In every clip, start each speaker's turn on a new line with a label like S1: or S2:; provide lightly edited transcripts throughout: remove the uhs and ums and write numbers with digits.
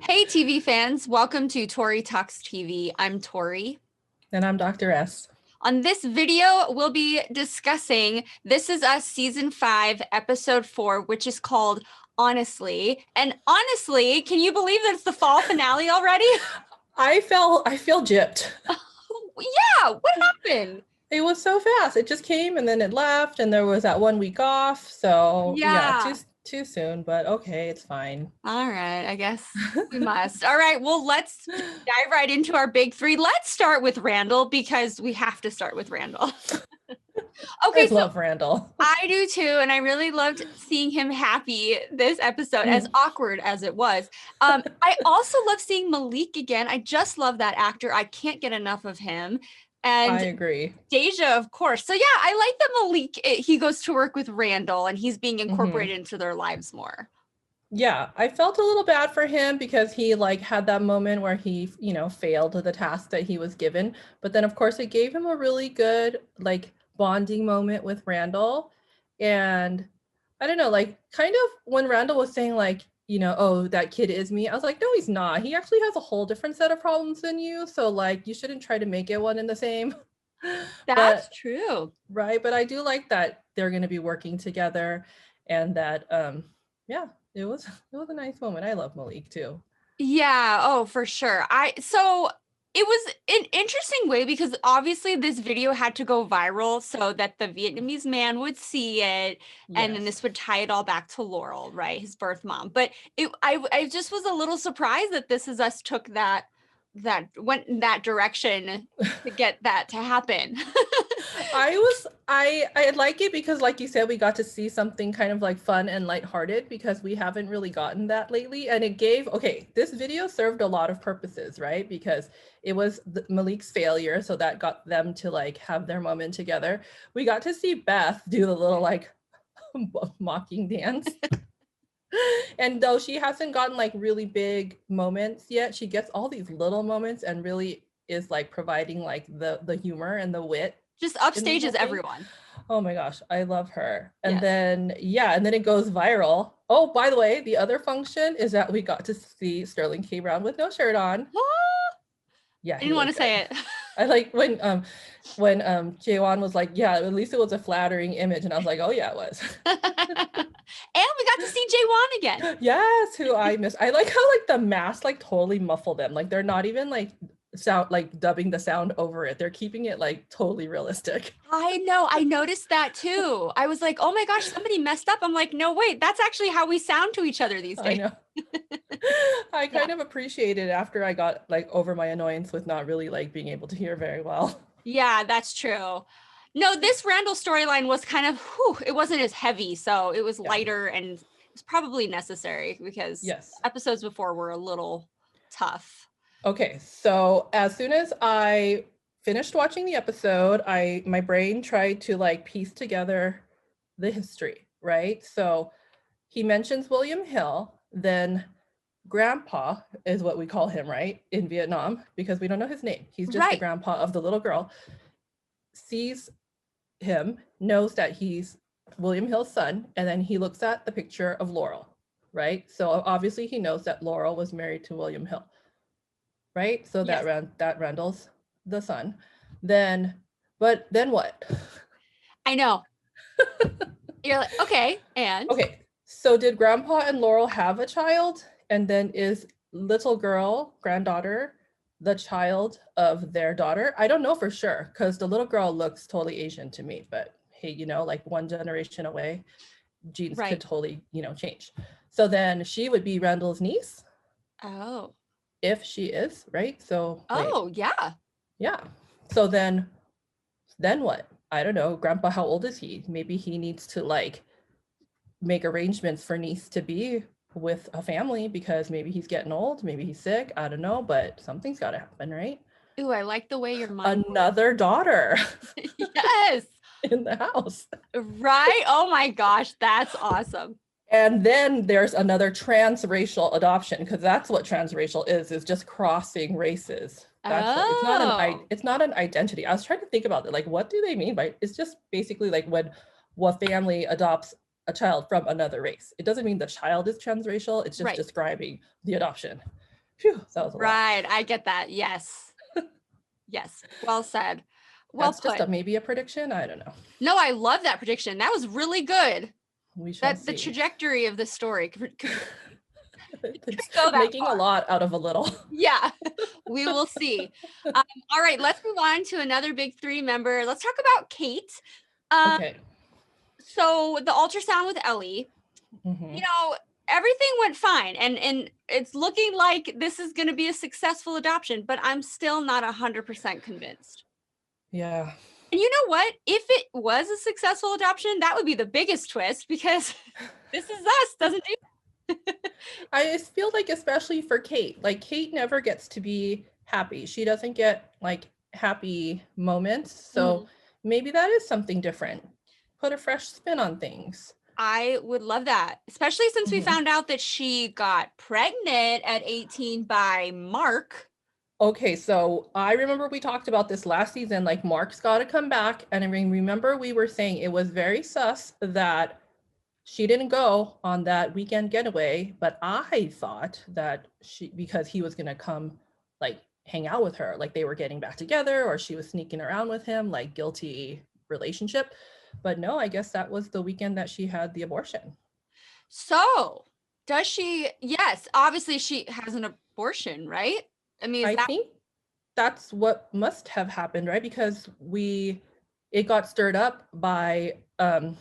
S1: Hey, TV fans, welcome to Tori Talks TV. I'm Tori.
S2: And I'm Dr. S.
S1: On this video, we'll be discussing This Is Us Season 5, Episode 4, which is called Honestly. And honestly, can you believe that it's the fall finale already?
S2: I feel gypped.
S1: Yeah, what happened?
S2: It was so fast. It just came and then it left, and there was that 1 week off. So
S1: Yeah.
S2: too soon, but okay, it's fine.
S1: All right, I guess we must. All right, well, let's dive right into our big three. Let's start with Randall because we have to start with Randall.
S2: Okay, I love Randall.
S1: I do too, and I really loved seeing him happy this episode, as awkward as it was. I also love seeing Malik again. I just love that actor. I can't get enough of him. And
S2: I agree.
S1: Deja, of course. So yeah, I like that Malik, he goes to work with Randall and he's being incorporated into their lives more.
S2: Yeah, I felt a little bad for him because he had that moment where he, failed the task that he was given. But then of course it gave him a really good bonding moment with Randall. And I don't know, kind of when Randall was saying oh, that kid is me, I was like, no, he's not. He actually has a whole different set of problems than you. So you shouldn't try to make it one and the same.
S1: That's true.
S2: Right. But I do like that they're going to be working together and that, it was a nice moment. I love Malik too.
S1: Yeah. Oh, for sure. So it was an interesting way because obviously this video had to go viral so that the Vietnamese man would see it. Yes. And then this would tie it all back to Laurel, right? His birth mom. But I just was a little surprised that This Is Us took that went in that direction to get that to happen.
S2: I like it because like you said, we got to see something kind of fun and lighthearted because we haven't really gotten that lately. And it gave, this video served a lot of purposes, right? Because it was Malik's failure. So that got them to have their moment together. We got to see Beth do the little mocking dance. And though she hasn't gotten really big moments yet, she gets all these little moments and really is providing the humor and the wit.
S1: Just upstages everyone.
S2: Oh my gosh, I love her. And then it goes viral. Oh, by the way, the other function is that we got to see Sterling K. Brown with no shirt on.
S1: Yeah, I didn't want to say it.
S2: I like when Jaewon was like, yeah, at least it was a flattering image, and I was like, oh yeah, it was.
S1: And we got to see Jaewon again.
S2: Yes, who I miss. I like how the mask totally muffled them. They're not even sound dubbing the sound over it. They're keeping it totally realistic.
S1: I know. I noticed that too. I was like, oh my gosh, somebody messed up. I'm like, no, wait, that's actually how we sound to each other these days.
S2: I know. I kind of appreciate it after I got over my annoyance with not really being able to hear very well.
S1: Yeah, that's true. No, this Randall storyline was kind of, it wasn't as heavy. So it was lighter and it's probably necessary because episodes before were a little tough.
S2: Okay, so as soon as I finished watching the episode, my brain tried to piece together the history, right? So he mentions William Hill, then Grandpa is what we call him, right? In Vietnam, because we don't know his name. He's just the grandpa of the little girl. Sees him, knows that he's William Hill's son, and then he looks at the picture of Laurel, right? So obviously he knows that Laurel was married to William Hill. Right? So that Randall's the son. But then what?
S1: I know. You're like, okay, and?
S2: Okay, so did Grandpa and Laurel have a child? And then is little girl, granddaughter, the child of their daughter? I don't know for sure, because the little girl looks totally Asian to me, but hey, one generation away, genes could totally, change. So then she would be Randall's niece.
S1: Oh.
S2: If she is, right? So yeah. So then what? I don't know. Grandpa, how old is he? Maybe he needs to make arrangements for niece to be with a family because maybe he's getting old, maybe he's sick, I don't know, but something's got to happen, right?
S1: Ooh, I like the way your mind
S2: another daughter.
S1: Yes.
S2: In the house.
S1: Right? Oh my gosh, that's awesome.
S2: And then there's another transracial adoption, because that's what transracial is just crossing races. It's not an identity. I was trying to think about it. What do they mean by, it's just basically when a family adopts a child from another race. It doesn't mean the child is transracial. It's just describing the adoption. Phew, that was a lot.
S1: Right. I get that. Yes. Yes. Well said. Well
S2: That's just
S1: put.
S2: maybe a prediction. I don't know.
S1: No, I love that prediction. That was really good.
S2: We shall
S1: That the
S2: see.
S1: trajectory of the story could
S2: It's
S1: go that
S2: making
S1: far.
S2: a lot out of a little.
S1: Yeah, we will see. All right, let's move on to another big three member. Let's talk about Kate.
S2: Okay.
S1: So the ultrasound with Ellie,
S2: Mm-hmm.
S1: you know, everything went fine, and it's looking like this is going to be a successful adoption, but I'm still not 100% convinced.
S2: Yeah.
S1: And you know what? If it was a successful adoption, that would be the biggest twist because This Is Us doesn't do.
S2: I just feel like, especially for Kate, like Kate never gets to be happy. She doesn't get like happy moments. So maybe that is something different. Put a fresh spin on things.
S1: I would love that, especially since we found out that she got pregnant at 18 by Mark.
S2: Okay, so I remember we talked about this last season, like Mark's got to come back. And I remember we were saying it was very sus that she didn't go on that weekend getaway, but I thought that because he was going to come like hang out with her, like they were getting back together or she was sneaking around with him, like guilty relationship. But no, I guess that was the weekend that she had the abortion.
S1: So does she? Yes, obviously she has an abortion, right? I mean,
S2: I think that's what must have happened, right? Because it got stirred up by oh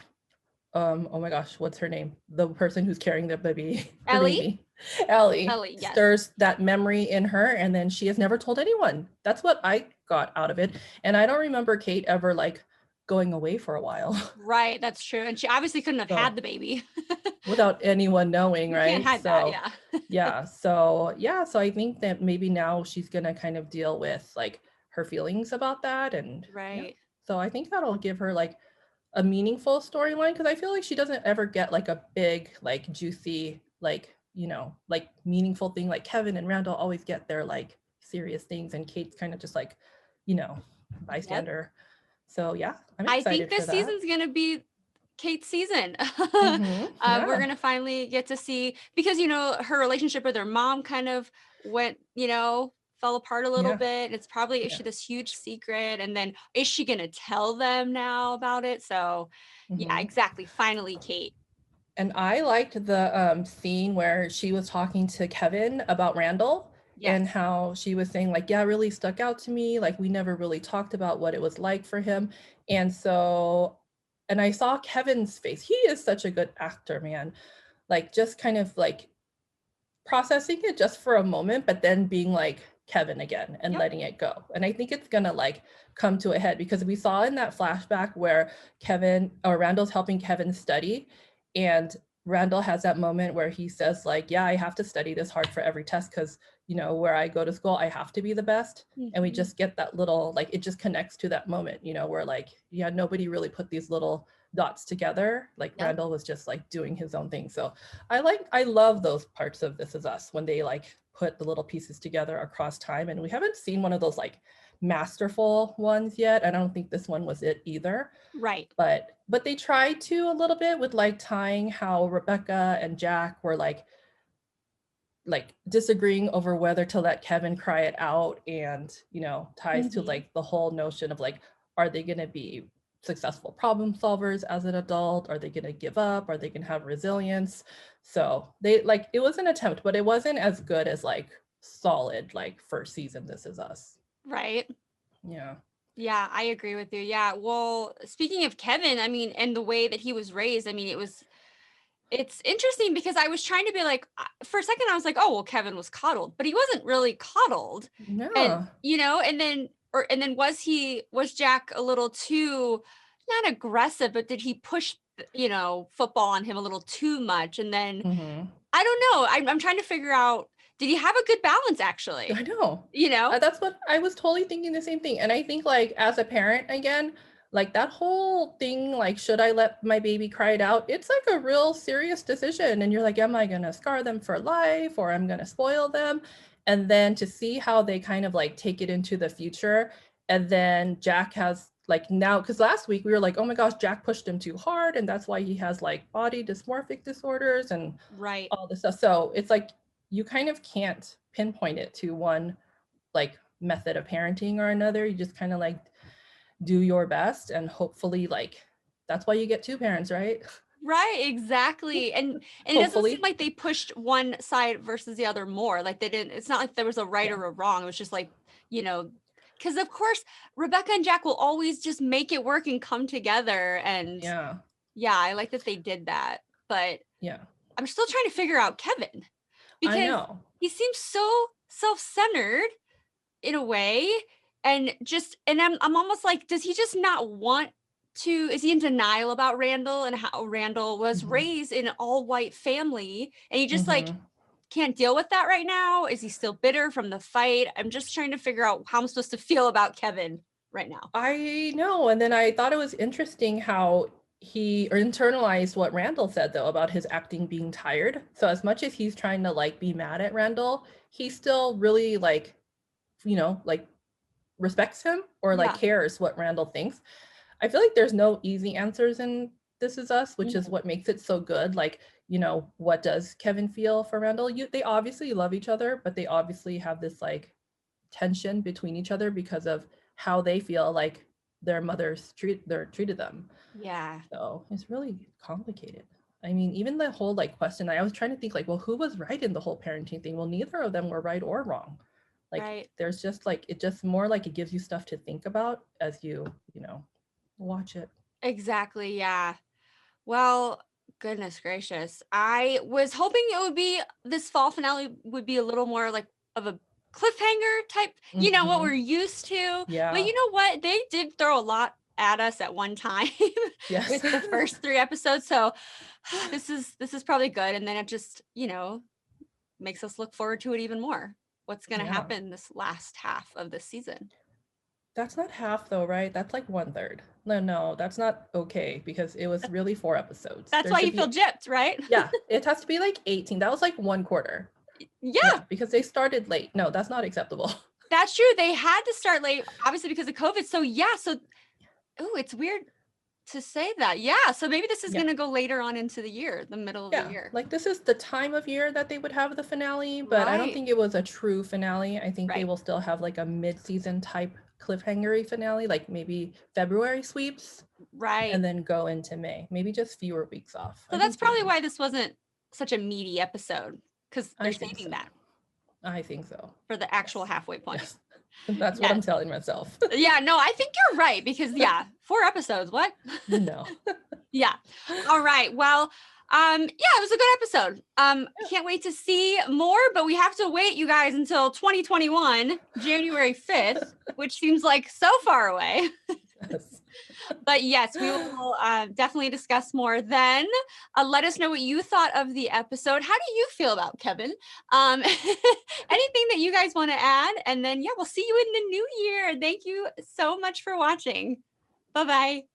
S2: my gosh, what's her name? The person who's carrying the baby, her
S1: Ellie?
S2: baby. Ellie
S1: Yes.
S2: stirs that memory in her, and then she has never told anyone. That's what I got out of it. And I don't remember Kate ever like going away for a while.
S1: Right, that's true. And she obviously couldn't have had the baby
S2: without anyone knowing, right?
S1: Can't hide that, yeah.
S2: yeah. So I think that maybe now she's gonna kind of deal with like her feelings about that. And
S1: right.
S2: Yeah. So I think that'll give her like a meaningful storyline, because I feel like she doesn't ever get like a big, like juicy, like, like meaningful thing. Like Kevin and Randall always get their like serious things, and Kate's kind of just like, bystander. Yep. So yeah, I'm excited.
S1: I think this season's gonna be Kate's season.
S2: Yeah.
S1: We're gonna finally get to see, because her relationship with her mom kind of went, fell apart a little bit. It's probably is she this huge secret, and then is she gonna tell them now about it? So yeah, exactly. Finally, Kate.
S2: And I liked the scene where she was talking to Kevin about Randall. Yes. And how she was saying like, yeah, it really stuck out to me. Like we never really talked about what it was like for him. And I saw Kevin's face. He is such a good actor, man. Like just kind of like processing it just for a moment, but then being like Kevin again and letting it go. And I think it's gonna like come to a head, because we saw in that flashback where Randall's helping Kevin study, and Randall has that moment where he says like, yeah, I have to study this hard for every test because where I go to school, I have to be the best. And we just get that little, like, it just connects to that moment, where like, yeah, nobody really put these little dots together. Like Randall was just like doing his own thing. So I love those parts of This Is Us, when they like put the little pieces together across time. And we haven't seen one of those like masterful ones yet. I don't think this one was it either.
S1: Right.
S2: But they tried to a little bit with like tying how Rebecca and Jack were like disagreeing over whether to let Kevin cry it out, and ties to like the whole notion of like, are they going to be successful problem solvers as an adult? Are they going to give up? Are they going to have resilience? So they like, it was an attempt, but it wasn't as good as like solid like first season This Is Us.
S1: Right.
S2: Yeah,
S1: I agree with you. Yeah, well, speaking of Kevin, I mean, and the way that he was raised, I mean, it's interesting because I was trying to be like, for a second I was like, oh well, Kevin was coddled, but he wasn't really coddled.
S2: No.
S1: And and then was Jack a little too, not aggressive, but did he push football on him a little too much? And then I don't know, I'm trying to figure out, did he have a good balance actually?
S2: I know. That's what I was totally thinking, the same thing. And I think like as a parent, again, like that whole thing, like, should I let my baby cry it out? It's like a real serious decision. And you're like, am I going to scar them for life, or I'm going to spoil them? And then to see how they kind of like take it into the future. And then Jack has like now, because last week we were like, oh my gosh, Jack pushed him too hard, and that's why he has like body dysmorphic disorders and all this stuff. So it's like, you kind of can't pinpoint it to one like method of parenting or another. You just kind of like do your best, and hopefully like that's why you get two parents, right?
S1: Right, exactly. And it doesn't seem
S2: Hopefully.
S1: like they pushed one side versus the other more. Like they didn't, it's not like there was a right
S2: Yeah.
S1: or a wrong. It was just like, because of course Rebecca and Jack will always just make it work and come together. And
S2: Yeah.
S1: yeah, I like that they did that. But
S2: Yeah.
S1: I'm still trying to figure out Kevin,
S2: I
S1: because
S2: know.
S1: he seems so self-centered in a way, and I'm almost like, does he just not want to, is he in denial about Randall and how Randall was
S2: Mhm.
S1: raised in an all-white family, and he just like
S2: Mhm.
S1: can't deal with that right now? Is he still bitter from the fight? I'm just trying to figure out how I'm supposed to feel about Kevin right now.
S2: I know. And then I thought it was interesting how he internalized what Randall said though about his acting being tired. So as much as he's trying to like be mad at Randall, he still really like, like respects him or like
S1: Yeah.
S2: cares what Randall thinks. I feel like there's no easy answers in This Is Us, which is
S1: Mhm.
S2: what makes it so good. Like, what does Kevin feel for Randall? They obviously love each other, but they obviously have this like tension between each other because of how they feel like their mothers treated them.
S1: Yeah.
S2: So it's really complicated. I mean, even the whole like question, I was trying to think like, well, who was right in the whole parenting thing? Well, neither of them were right or wrong. Like
S1: Right.
S2: there's just like it just more like it gives you stuff to think about as watch it.
S1: Exactly. Yeah. Well, goodness gracious. I was hoping it would be, this fall finale would be a little more like of a cliffhanger type, what we're
S2: Mhm.
S1: used to. But
S2: Yeah.
S1: you know what? They did throw a lot at us at one time
S2: Yes.
S1: with the first 3 episodes. So this is probably good. And then it just, makes us look forward to it even more. What's going to
S2: Yeah.
S1: happen this last half of the season?
S2: That's not half though, right? That's like 1/3. No, that's not okay because it was really 4 episodes.
S1: That's
S2: There
S1: why
S2: should
S1: you
S2: be,
S1: feel gypped, right?
S2: yeah, it has to be like 18. That was like 1/4.
S1: Yeah.
S2: Yeah, because they started late. No, that's not acceptable.
S1: That's true. They had to start late, obviously, because of COVID. So yeah, it's weird to say that. Yeah, so maybe this is
S2: Yeah.
S1: gonna go later on into the year, the middle of the
S2: Yeah.
S1: year.
S2: Like this is the time of year that they would have the finale, but I don't
S1: Right,
S2: think it was a true finale. I think they
S1: right,
S2: will still have like a mid-season type cliffhangery finale, like maybe February sweeps
S1: right.
S2: and then go into May. Maybe just fewer weeks off.
S1: So
S2: I
S1: that's
S2: think
S1: probably
S2: maybe.
S1: why this wasn't such a meaty episode, because they're
S2: I think
S1: saving
S2: so.
S1: that
S2: I think so.
S1: for the actual
S2: Yes.
S1: halfway point.
S2: Yes. That's what I'm
S1: Yes.
S2: telling myself.
S1: Yeah, no, I think you're right, because yeah, 4 episodes, what?
S2: No.
S1: Yeah. All right. Well, yeah, it was a good episode. Can't wait to see more, but we have to wait, you guys, until 2021, January 5th, which seems like so far away.
S2: Yes.
S1: But yes, we will definitely discuss more then. Let us know what you thought of the episode. How do you feel about Kevin? Anything that you guys want to add? And then, yeah, we'll see you in the new year. Thank you so much for watching. Bye-bye.